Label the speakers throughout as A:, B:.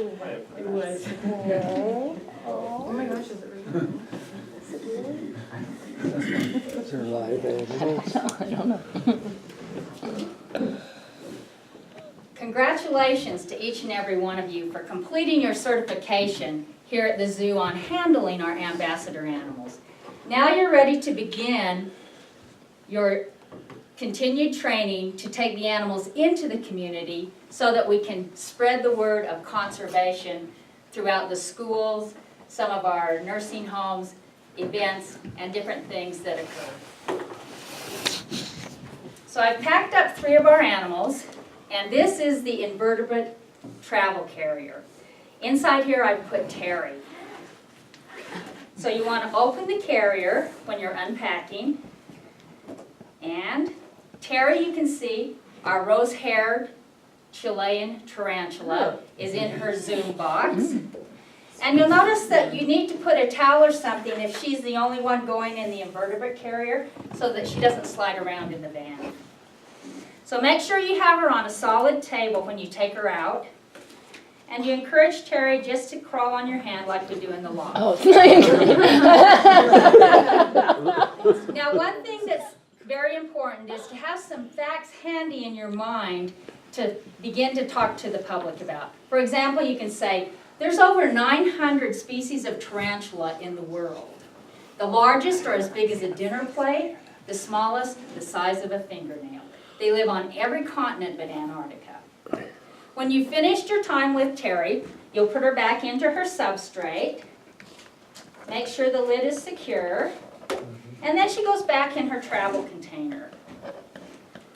A: It was.
B: No.
A: Oh my gosh, is it really?
C: They're live animals.
B: I don't know.
D: Congratulations to each and every one of you for completing your certification here at the zoo on handling our ambassador animals. Now you're ready to begin your continued training to take the animals into the community so that we can spread the word of conservation throughout the schools, some of our nursing homes, events, and different things that occur. So I've packed up 3 of our animals, and this is the invertebrate travel carrier. Inside here I've put Terry. So you want to open the carrier when you're unpacking, and Terry, you can see, our rose-haired Chilean tarantula is in her Zoom box. And you'll notice that you need to put a towel or something if she's the only one going in the invertebrate carrier so that she doesn't slide around in the van. So make sure you have her on a solid table when you take her out. And you encourage Terry just to crawl on your hand like we do in the lawn.
B: Oh,
D: Now, one thing that's very important is to have some facts handy in your mind to begin to talk to the public about. For example, you can say, there's over 900 species of tarantula in the world. The largest are as big as a dinner plate, the smallest the size of a fingernail. They live on every continent but Antarctica. When you finished your time with Terry, you'll put her back into her substrate, make sure the lid is secure, and then she goes back in her travel container.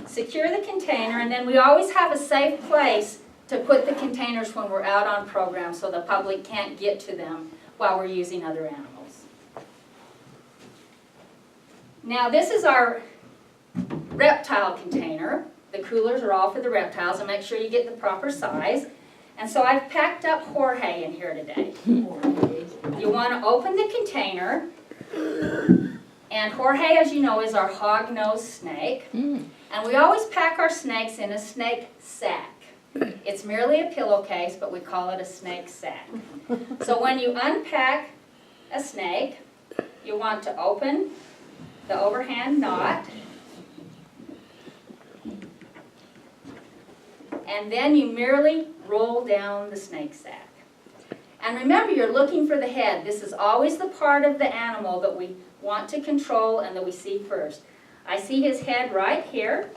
D: Secure the container, and then we always have a safe place to put the containers when we're out on program so the public can't get to them while we're using other animals. Now this is our reptile container. The coolers are all for the reptiles, and make sure you get the proper size. And so I've packed up Jorge in here today. You want to open the container, and Jorge, as you know, is our hog-nosed snake. And we always pack our snakes in a snake sack. It's merely a pillowcase, but we call it a snake sack. So when you unpack a snake, you want to open the overhand knot, and then you merely roll down the snake sack. And remember, you're looking for the head. This is always the part of the animal that we want to control and that we see first. I see his head right here,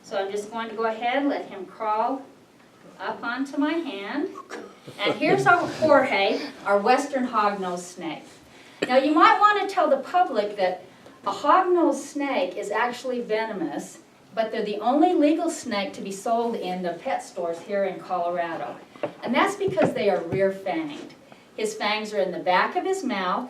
D: so I'm just going to go ahead and let him crawl up onto my hand. And here's our Jorge, our western hog-nosed snake. Now you might want to tell the public that a hog-nosed snake is actually venomous, but they're the only legal snake to be sold in the pet stores here in Colorado. And that's because they are rear-fanged. His fangs are in the back of his mouth.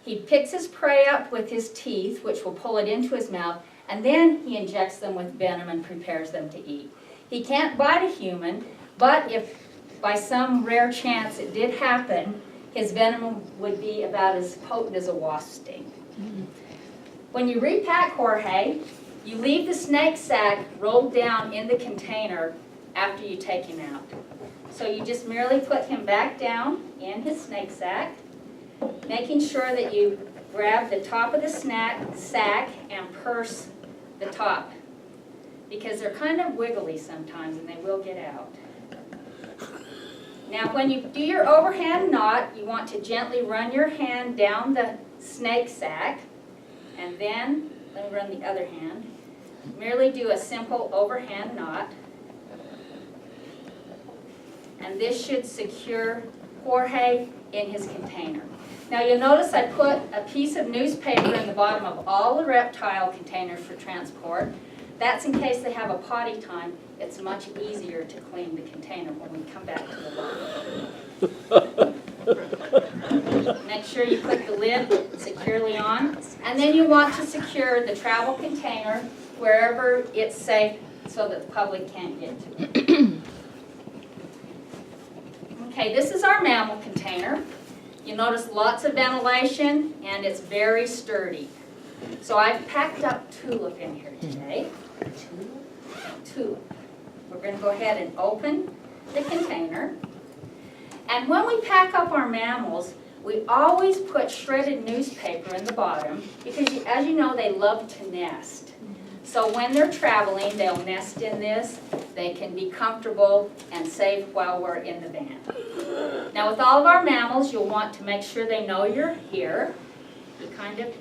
D: He picks his prey up with his teeth, which will pull it into his mouth, and then he injects them with venom and prepares them to eat. He can't bite a human, but if by some rare chance it did happen, his venom would be about as potent as a wasp sting. When you repack Jorge, you leave the snake sack rolled down in the container after you take him out. So you just merely put him back down in his snake sack, making sure that you grab the top of the sack and purse the top, because they're kind of wiggly sometimes and they will get out. Now when you do your overhand knot, you want to gently run your hand down the snake sack, and then, let me run the other hand, merely do a simple overhand knot. And this should secure Jorge in his container. Now you'll notice I put a piece of newspaper in the bottom of all the reptile containers for transport. That's in case they have a potty time. It's much easier to clean the container when we come back to the lawn. Make sure you put the lid securely on. And then you want to secure the travel container wherever it's safe so that the public can't get to it. Okay, this is our mammal container. You notice lots of ventilation, and it's very sturdy. So I've packed up Tulip in here today. Tulip. We're going to go ahead and open the container. And when we pack up our mammals, we always put shredded newspaper in the bottom because, as you know, they love to nest. So when they're traveling, they'll nest in this. They can be comfortable and safe while we're in the van. Now with all of our mammals, you'll want to make sure they know you're here. You kind of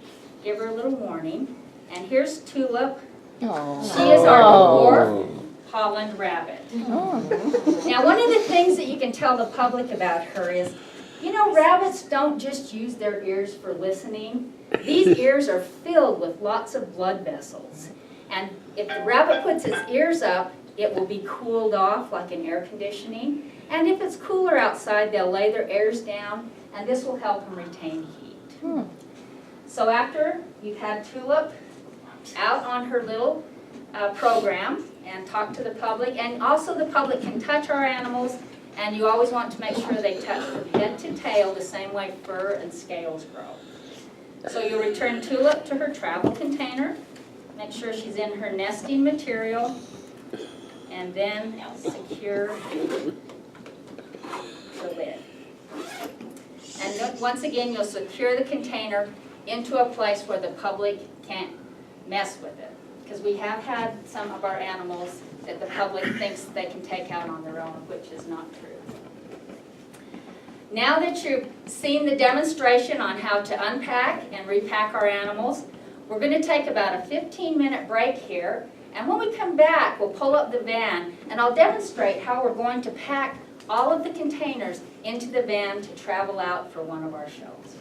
D: give her a little warning. And here's Tulip. She is our dwarf Holland rabbit. Now one of the things that you can tell the public about her is, you know, rabbits don't just use their ears for listening. These ears are filled with lots of blood vessels. And if the rabbit puts its ears up, it will be cooled off like in air conditioning. And if it's cooler outside, they'll lay their ears down, and this will help them retain heat. So after you've had Tulip out on her little program and talk to the public, and also the public can touch our animals, and you always want to make sure they touch from head to tail the same way fur and scales grow. So you'll return Tulip to her travel container, make sure she's in her nesting material, and then secure the lid. And once again, you'll secure the container into a place where the public can't mess with it. Because we have had some of our animals that the public thinks they can take out on their own, which is not true. Now that you've seen the demonstration on how to unpack and repack our animals, we're going to take about a 15-minute break here. And when we come back, we'll pull up the van, and I'll demonstrate how we're going to pack all of the containers into the van to travel out for one of our shows.